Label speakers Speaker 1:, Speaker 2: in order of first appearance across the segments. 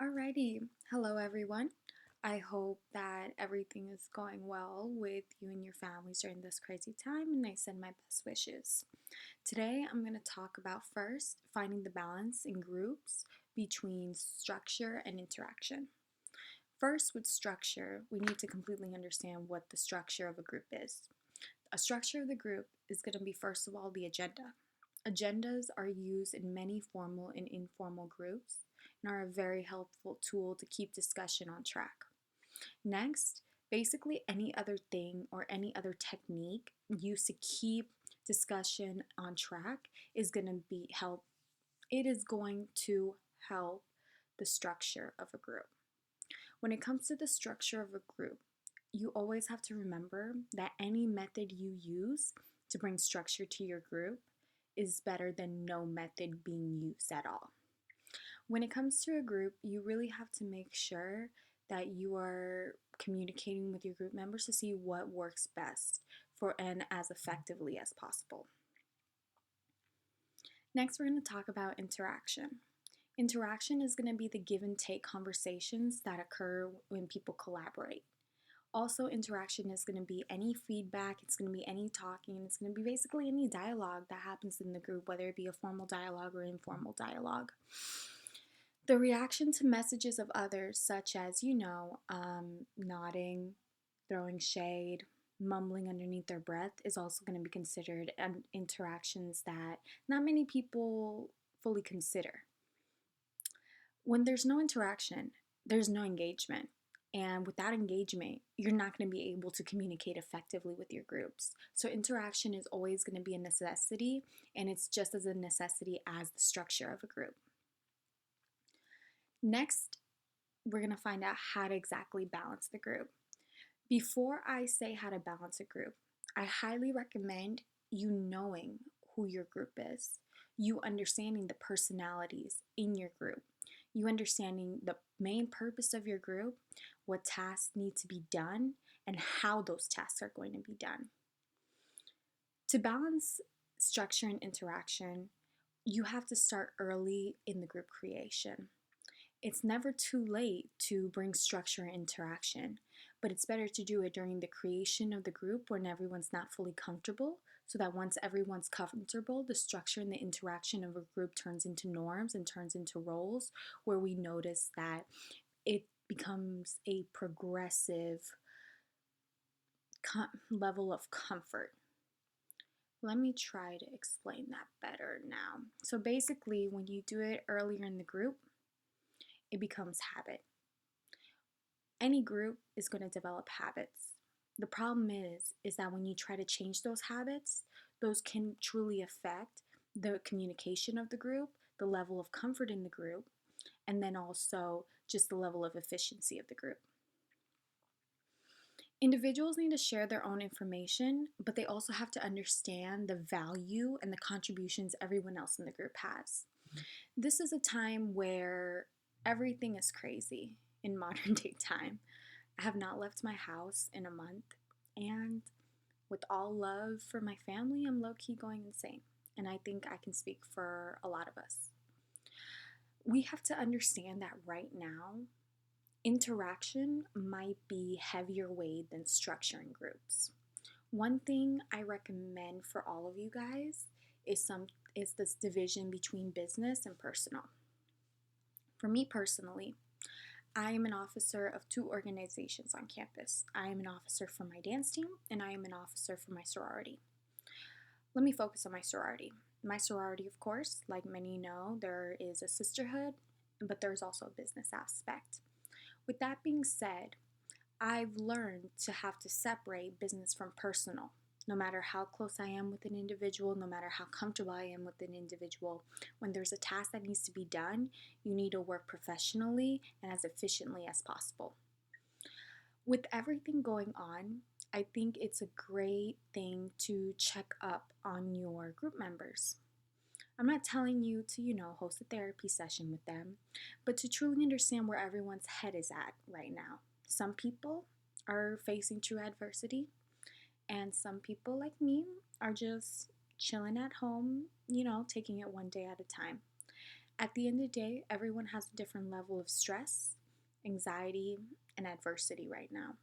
Speaker 1: Alrighty. Hello, everyone. I hope that everything is going well with you and your families during this crazy time, and I send my best wishes. Today, I'm going to talk about first finding the balance in groups between structure and interaction. First, with structure, we need to completely understand what the structure of a group is. A structure of the group is going to be, first of all, the agenda. Agendas are used in many formal and informal groups and are a very helpful tool to keep discussion on track. Next, basically any other thing or any other technique used to keep discussion on track is going to be help it is going to help the structure of a group. When it comes to the structure of a group, you always have to remember that any method you use to bring structure to your group is better than no method being used at all. When it comes to a group, you really have to make sure that you are communicating with your group members to see what works best for and as effectively as possible. Next, we're going to talk about interaction. Interaction is going to be the give and take conversations that occur when people collaborate. Also, interaction is going to be any feedback, it's going to be any talking, it's going to be basically any dialogue that happens in the group, whether it be a formal dialogue or informal dialogue. The reaction to messages of others, such as, nodding, throwing shade, mumbling underneath their breath, is also going to be considered interactions that not many people fully consider. When there's no interaction, there's no engagement. And without engagement, you're not going to be able to communicate effectively with your groups. So, interaction is always going to be a necessity, and it's just as a necessity as the structure of a group. Next, we're going to find out how to exactly balance the group. Before I say how to balance a group, I highly recommend you knowing who your group is, you understanding the personalities in your group, you understanding the main purpose of your group, what tasks need to be done, and how those tasks are going to be done. To balance structure and interaction, you have to start early in the group creation. It's never too late to bring structure and interaction, but it's better to do it during the creation of the group when everyone's not fully comfortable, so that once everyone's comfortable, the structure and the interaction of a group turns into norms and turns into roles where we notice that it becomes a progressive level of comfort. Let me try to explain that better now. So basically, when you do it earlier in the group, it becomes habit. Any group is going to develop habits. The problem is that when you try to change those habits, those can truly affect the communication of the group, the level of comfort in the group, and then also just the level of efficiency of the group. Individuals need to share their own information, but they also have to understand the value and the contributions everyone else in the group has. This is a time where everything is crazy in modern day time. I have not left my house in a month, and with all love for my family, I'm low key going insane. And I think I can speak for a lot of us. We have to understand that right now, interaction might be heavier weight than structuring groups. One thing I recommend for all of you guys is this division between business and personal. For me personally, I am an officer of two organizations on campus. I am an officer for my dance team, and I am an officer for my sorority. Let me focus on my sorority. My sorority, of course, like many know, there is a sisterhood, but there's also a business aspect. With that being said, I've learned to have to separate business from personal. No matter how close I am with an individual, no matter how comfortable I am with an individual, when there's a task that needs to be done, you need to work professionally and as efficiently as possible. With everything going on, I think it's a great thing to check up on your group members. I'm not telling you to, host a therapy session with them, but to truly understand where everyone's head is at right now. Some people are facing true adversity, and some people, like me, are just chilling at home, taking it one day at a time. At the end of the day, everyone has a different level of stress, anxiety, and adversity right now.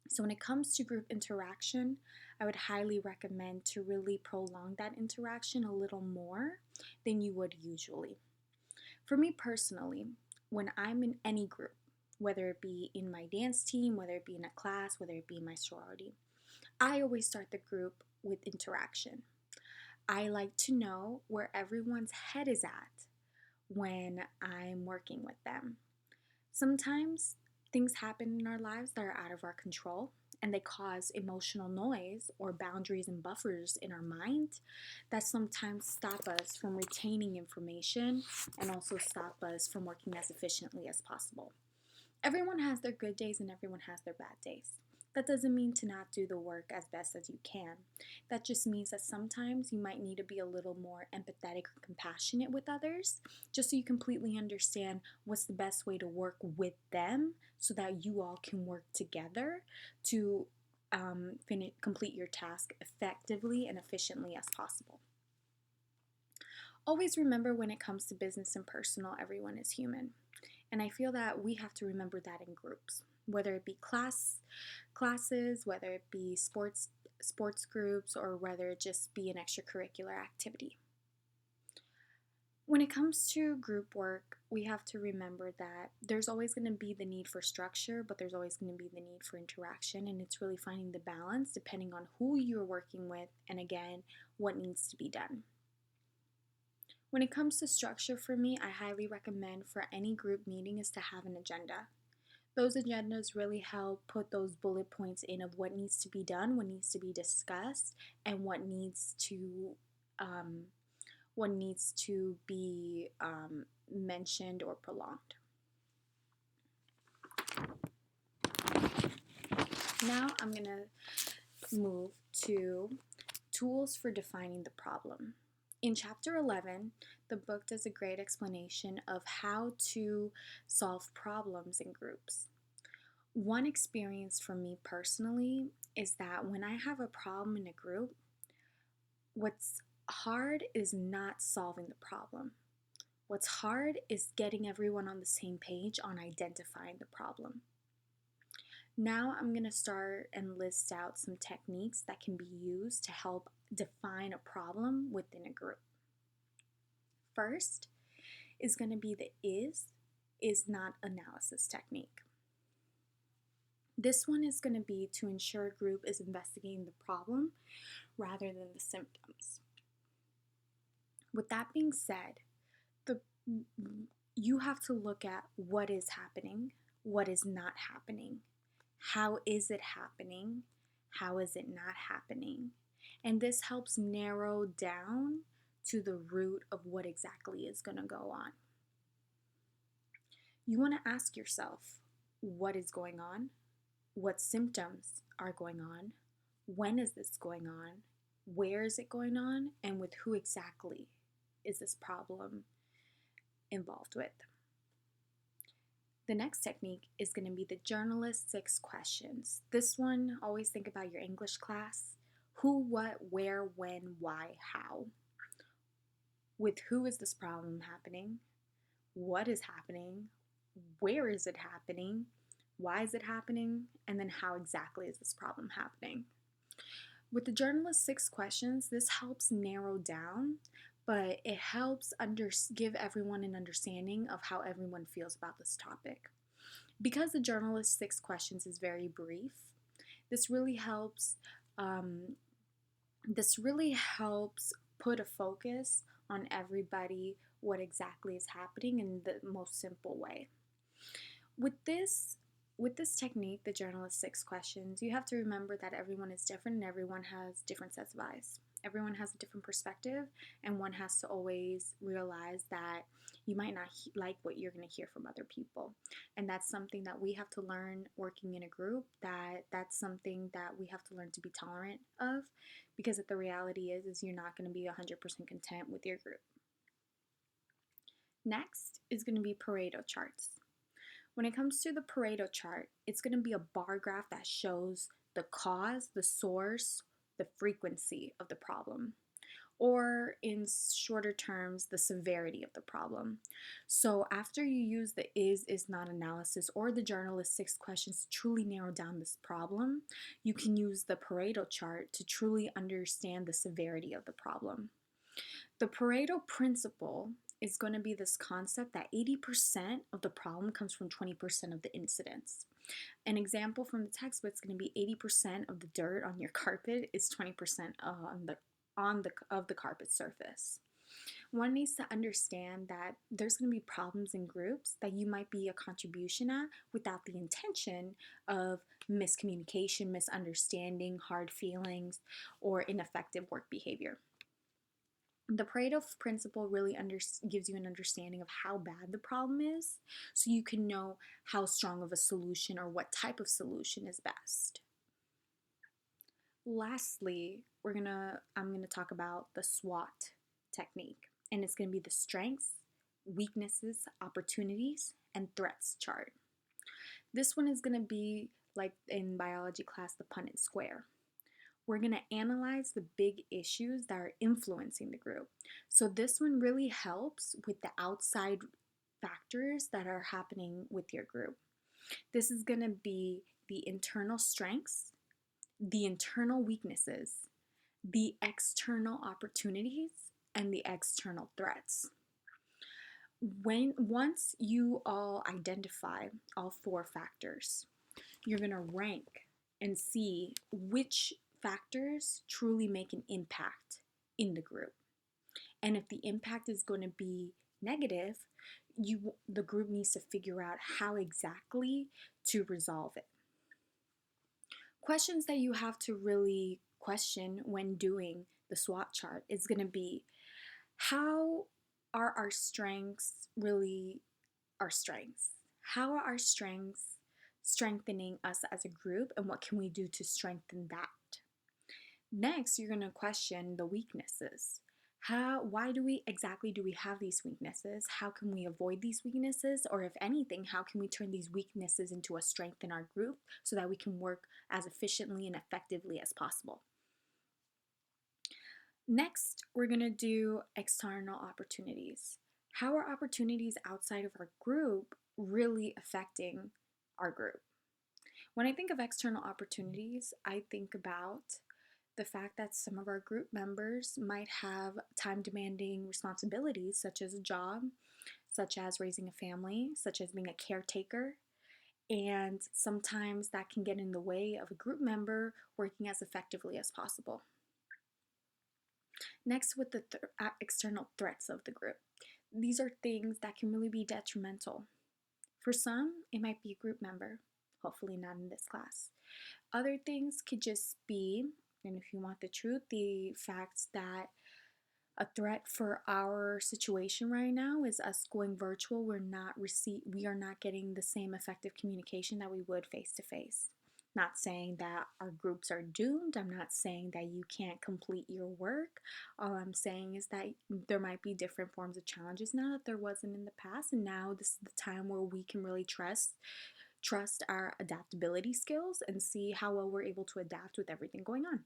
Speaker 1: So, when it comes to group interaction, I would highly recommend to really prolong that interaction a little more than you would usually. For me personally, when I'm in any group, whether it be in my dance team, whether it be in a class, whether it be in my sorority, I always start the group with interaction. I like to know where everyone's head is at when I'm working with them. Sometimes things happen in our lives that are out of our control and they cause emotional noise or boundaries and buffers in our mind that sometimes stop us from retaining information and also stop us from working as efficiently as possible. Everyone has their good days and everyone has their bad days. That doesn't mean to not do the work as best as you can. That just means that sometimes you might need to be a little more empathetic or compassionate with others, just so you completely understand what's the best way to work with them so that you all can work together to complete your task effectively and efficiently as possible. Always remember when it comes to business and personal, everyone is human. And I feel that we have to remember that in groups, whether it be classes, whether it be sports groups, or whether it just be an extracurricular activity. When it comes to group work, we have to remember that there's always going to be the need for structure, but there's always going to be the need for interaction, and it's really finding the balance depending on who you're working with and again, what needs to be done. When it comes to structure for me, I highly recommend for any group meeting is to have an agenda. Those agendas really help put those bullet points in of what needs to be done, what needs to be discussed, and um, what needs to be mentioned or prolonged. Now I'm gonna move to tools for defining the problem. In chapter 11, the book does a great explanation of how to solve problems in groups. One experience for me personally is that when I have a problem in a group, what's hard is not solving the problem. What's hard is getting everyone on the same page on identifying the problem. Now I'm going to start and list out some techniques that can be used to help define a problem within a group. First is going to be the is not analysis technique. This one is going to be to ensure a group is investigating the problem rather than the symptoms. With that being said, you have to look at what is happening, what is not happening, how is it happening, how is it not happening, and this helps narrow down to the root of what exactly is going to go on. You want to ask yourself, what is going on? What symptoms are going on? When is this going on? Where is it going on? And with who exactly is this problem involved with? The next technique is going to be the journalist 6 questions. This one, always think about your English class. Who, what, where, when, why, how. With who is this problem happening? What is happening? Where is it happening? Why is it happening? And then how exactly is this problem happening? With the journalist 6 questions, this helps narrow down, but it helps give everyone an understanding of how everyone feels about this topic. Because the journalist 6 questions is very brief, this really helps put a focus on everybody what exactly is happening in the most simple way. With this technique, the journalist 6 questions, you have to remember that everyone is different and everyone has different sets of eyes. Everyone has a different perspective, and one has to always realize that you might not like what you're going to hear from other people. And that's something that we have to learn working in a group, that's something that we have to learn to be tolerant of, because the reality is you're not going to be 100% content with your group. Next is going to be Pareto charts. When it comes to the Pareto chart, it's going to be a bar graph that shows the cause, the source, the frequency of the problem. or in shorter terms, the severity of the problem. So after you use the is not analysis or the journalist 6 questions to truly narrow down this problem, you can use the Pareto chart to truly understand the severity of the problem. The Pareto principle is going to be this concept that 80% of the problem comes from 20% of the incidents. An example from the textbook is going to be 80% of the dirt on your carpet is 20% of the carpet surface. One needs to understand that there's going to be problems in groups that you might be a contribution at without the intention of miscommunication, misunderstanding, hard feelings, or ineffective work behavior. The Pareto principle really gives you an understanding of how bad the problem is, so you can know how strong of a solution or what type of solution is best. Lastly, I'm gonna talk about the SWOT technique, and it's gonna be the strengths, weaknesses, opportunities, and threats chart. This one is gonna be like in biology class, the Punnett square. We're going to analyze the big issues that are influencing the group. So this one really helps with the outside factors that are happening with your group. This is going to be the internal strengths, the internal weaknesses, the external opportunities, and the external threats. Once you all identify all 4 factors, you're going to rank and see which factors truly make an impact in the group. And if the impact is going to be negative, the group needs to figure out how exactly to resolve it. Questions that you have to really question when doing the SWOT chart is going to be, how are our strengths really our strengths? How are our strengths strengthening us as a group, and what can we do to strengthen that? Next, you're going to question the weaknesses. Why do we have these weaknesses? How can we avoid these weaknesses? Or if anything, how can we turn these weaknesses into a strength in our group so that we can work as efficiently and effectively as possible? Next, we're going to do external opportunities. How are opportunities outside of our group really affecting our group? When I think of external opportunities, I think about the fact that some of our group members might have time demanding responsibilities, such as a job, such as raising a family, such as being a caretaker. And sometimes that can get in the way of a group member working as effectively as possible. Next, with the external threats of the group. These are things that can really be detrimental. For some, it might be a group member, hopefully not in this class. Other things could just be, and if you want the truth, the fact that a threat for our situation right now is us going virtual. We are not getting the same effective communication that we would face to face. Not saying that our groups are doomed. I'm not saying that you can't complete your work. All I'm saying is that there might be different forms of challenges now that there wasn't in the past, and now this is the time where we can really trust our adaptability skills and see how well we're able to adapt with everything going on.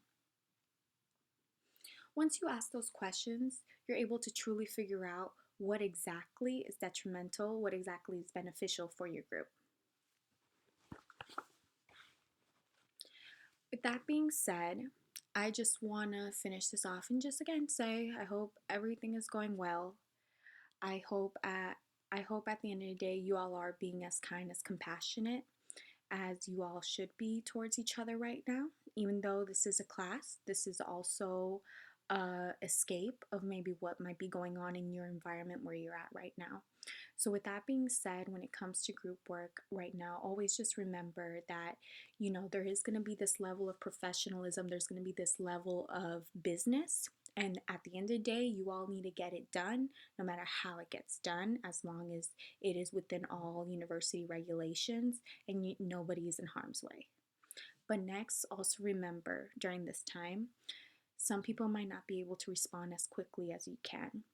Speaker 1: Once you ask those questions, you're able to truly figure out what exactly is detrimental, what exactly is beneficial for your group. With that being said, I just want to finish this off and just again say I hope everything is going well. I hope at the end of the day you all are being as kind, as compassionate as you all should be towards each other right now. Even though this is a class, this is also escape of maybe what might be going on in your environment where you're at right now. So with that being said, when it comes to group work right now, always just remember that, there is going to be this level of professionalism, there's going to be this level of business, and at the end of the day, you all need to get it done, no matter how it gets done, as long as it is within all university regulations and nobody is in harm's way. But next, also remember during this time, some people might not be able to respond as quickly as you can.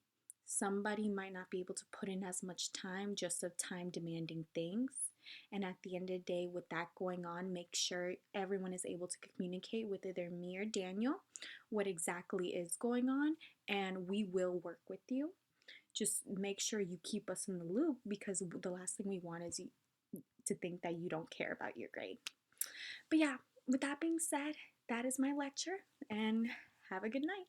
Speaker 1: Somebody might not be able to put in as much time just of time demanding things. And at the end of the day, with that going on, make sure everyone is able to communicate with either me or Daniel what exactly is going on, and we will work with you. Just make sure you keep us in the loop, because the last thing we want is you to think that you don't care about your grade. But yeah, with that being said, that is my lecture, and have a good night.